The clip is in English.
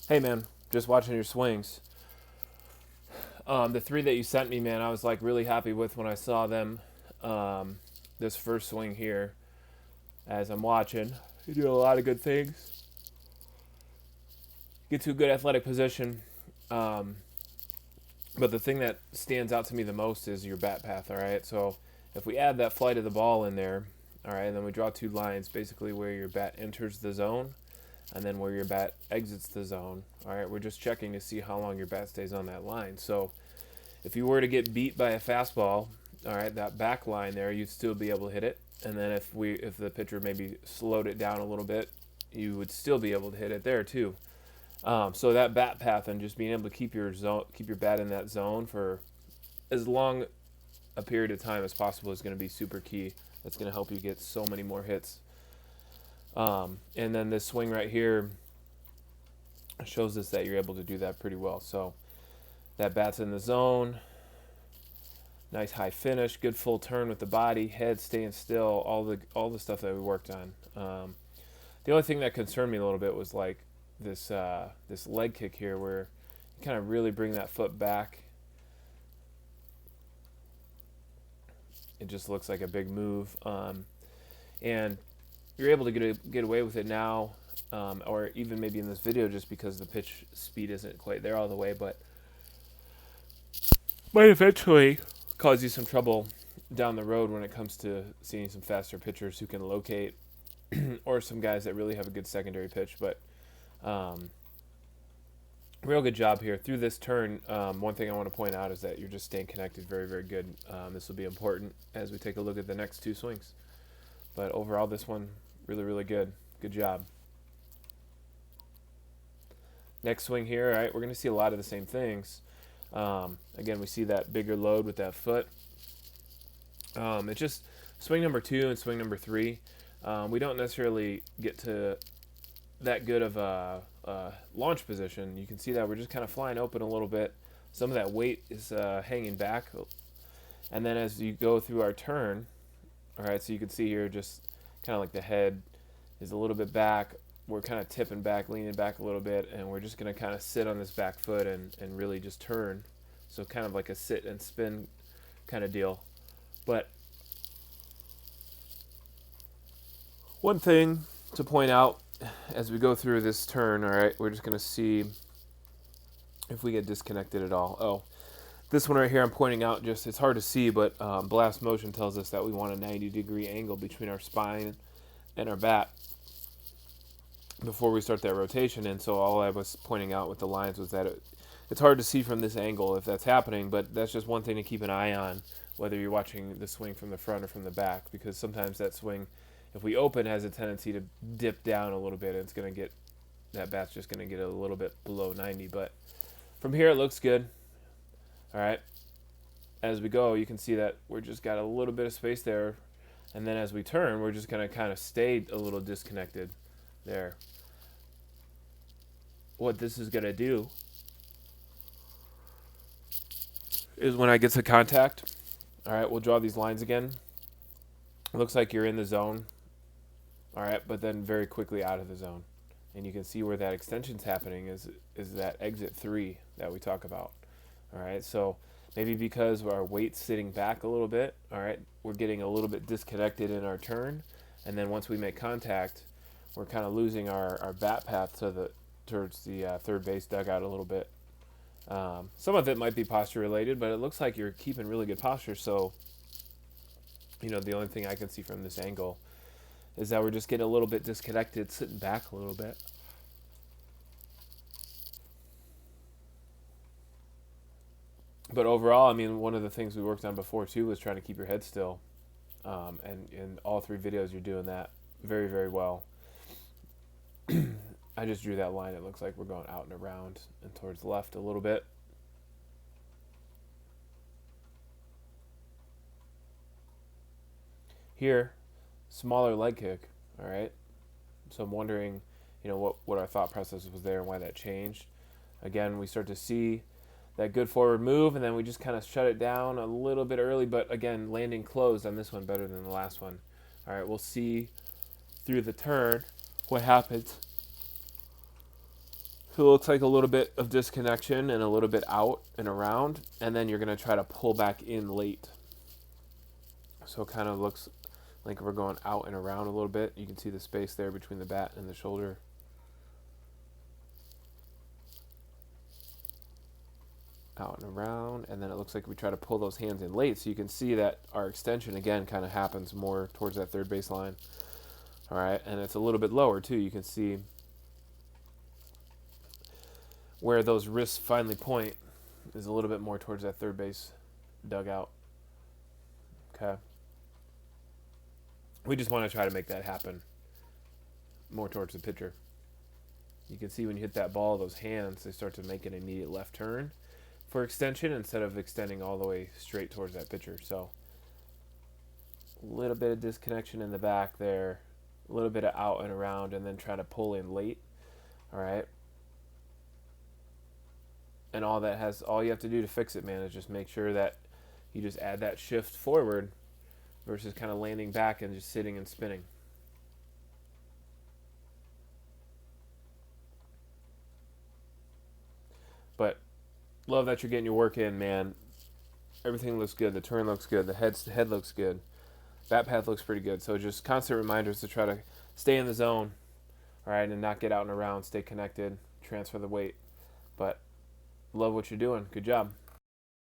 Hey man, just watching your swings. The three that you sent me, man, I was like really happy with when I saw them. Um, this first swing here, as I'm watching, you do a lot of good things. Get to a good athletic position. Um, but the thing that stands out to me the most is your bat path. All right, so if we add that flight of the ball in there, all right, and then we draw two lines, basically where your bat enters the zone and then where your bat exits the zone. All right, we're just checking to see how long your bat stays on that line. So if you were to get beat by a fastball, all right, that back line there, you'd still be able to hit it. And then if the pitcher maybe slowed it down a little bit, you would still be able to hit it there too. So that bat path and just being able to keep your bat in that zone for as long a period of time as possible is going to be super key. That's going to help you get so many more hits. And then this swing right here shows us that you're able to do that pretty well. So that bat's in the zone. Nice high finish, good full turn with the body, head staying still, all the stuff that we worked on. The only thing that concerned me a little bit was like this leg kick here, where you kind of really bring that foot back. It just looks like a big move, and you're able to get away with it now, or even maybe in this video, just because the pitch speed isn't quite there all the way, but might eventually cause you some trouble down the road when it comes to seeing some faster pitchers who can locate, or some guys that really have a good secondary pitch. But um, real good job here through this turn. One thing I want to point out is that you're just staying connected very, very good. This will be important as we take a look at the next two swings. But overall, this one really, really good. Good job. Next swing here, all right, we're going to see a lot of the same things. Again, we see that bigger load with that foot. It's just swing number 2 and swing number 3. We don't necessarily get to that good of a launch position. You can see that we're just kind of flying open a little bit. Some of that weight is hanging back. And then as you go through our turn, all right, so you can see here just kind of like the head is a little bit back. We're kind of tipping back, leaning back a little bit, and we're just going to kind of sit on this back foot and really just turn. So kind of like a sit and spin kind of deal. But one thing to point out as we go through this turn, all right, we're just going to see if we get disconnected at all. Oh, this one right here I'm pointing out, just it's hard to see, but blast motion tells us that we want a 90-degree angle between our spine and our bat before we start that rotation. And so all I was pointing out with the lines was that it's hard to see from this angle if that's happening, but that's just one thing to keep an eye on, whether you're watching the swing from the front or from the back, because sometimes that swing, if we open, has a tendency to dip down a little bit, and it's going to get, that bat's just going to get a little bit below 90. But from here, it looks good. All right. As we go, you can see that we're just got a little bit of space there, and then as we turn, we're just going to kind of stay a little disconnected there. What this is going to do is when I get to contact, all right, we'll draw these lines again. It looks like you're in the zone, all right, but then very quickly out of the zone. And you can see where that extension's happening is that exit 3 that we talk about, all right? So maybe because our weight's sitting back a little bit, all right, we're getting a little bit disconnected in our turn, and then once we make contact, we're kind of losing our bat path towards the third base dugout a little bit. Some of it might be posture related, but it looks like you're keeping really good posture. So, the only thing I can see from this angle is that we're just getting a little bit disconnected, sitting back a little bit. But overall, one of the things we worked on before too was trying to keep your head still. And in all 3 videos, you're doing that very, very well. I just drew that line. It looks like we're going out and around and towards the left a little bit. Here, smaller leg kick, all right? So I'm wondering, what our thought process was there and why that changed. Again, we start to see that good forward move, and then we just kind of shut it down a little bit early, but again, landing closed on this one better than the last one. All right, we'll see through the turn what happens. So it looks like a little bit of disconnection and a little bit out and around, and then you're going to try to pull back in late. So it kind of looks like we're going out and around a little bit. You can see the space there between the bat and the shoulder. Out and around, and then it looks like we try to pull those hands in late, so you can see that our extension again kind of happens more towards that third base line. All right, and it's a little bit lower too. You can see where those wrists finally point is a little bit more towards that third base dugout. Okay. We just want to try to make that happen more towards the pitcher. You can see when you hit that ball, those hands, they start to make an immediate left turn for extension instead of extending all the way straight towards that pitcher. So a little bit of disconnection in the back there, a little bit of out and around, and then try to pull in late. All right. And all you have to do to fix it, man, is just make sure that you just add that shift forward versus kind of landing back and just sitting and spinning. But love that you're getting your work in, man. Everything looks good. The turn looks good. The head looks good. Bat path looks pretty good. So just constant reminders to try to stay in the zone, all right, and not get out and around. Stay connected. Transfer the weight. But love what you're doing. Good job.